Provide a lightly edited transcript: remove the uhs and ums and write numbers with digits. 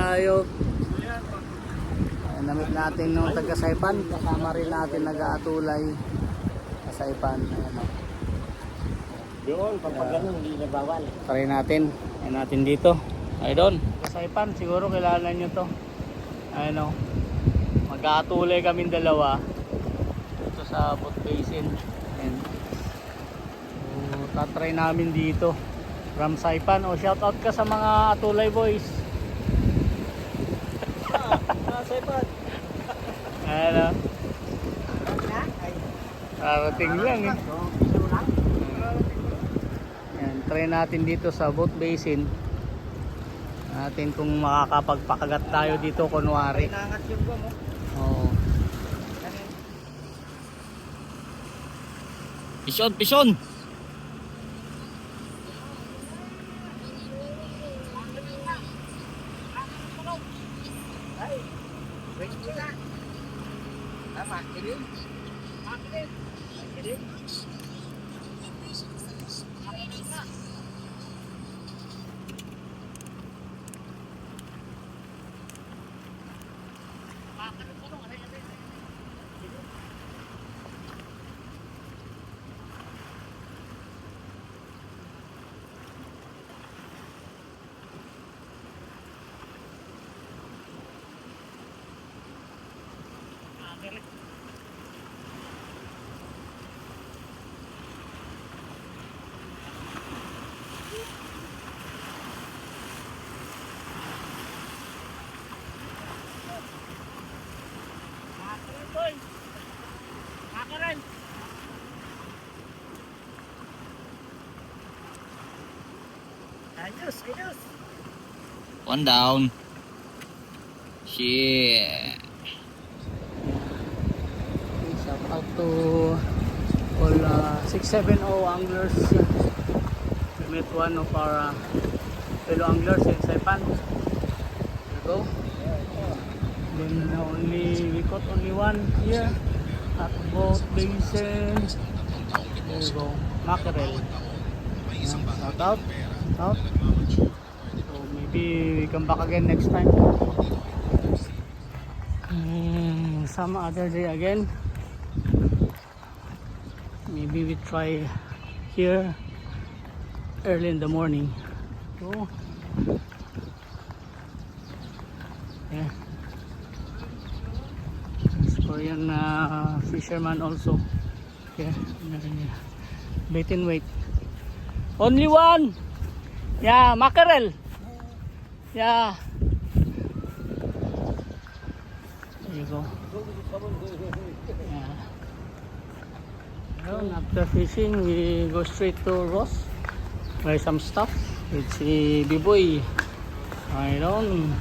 tayo. Namit natin nung taga Saipan. Kasama rin natin nag-aatulay sa Saipan. Ayan o. Yun, pag ganun, hindi na bawal. Try natin. Ayan natin dito. Ay doon. Sa Saipan, siguro kilala nyo to. Ayan o. Mag-aatulay kaming dalawa. Ito sa boat basin. Ayan. So, tatry namin dito. From Saipan. O, shoutout ka sa mga atulay boys. Saipan. Ayan o. Karating lang eh. Ayan, try natin dito sa boat basin. Natin kung makakapagpakagat tayo dito kunwari. Nangat yung mo. Oo. Pison, pison. Ayos, ayos. One down. Shit. Shout out to all 670 anglers. We met one of our fellow anglers in Saipan. There you go. Then we caught only one here at boat basin. There you go, mackerel. Shout out. So maybe we come back again next time. Some other day again. Maybe we try here early in the morning. So yeah, it's Korean fisherman also. Yeah, bait and wait. Only one. Yeah, mackerel. Yeah. There you go. Yeah. Well, after fishing, we go straight to Ross. Buy some stuff. It's a B-boy. I don't.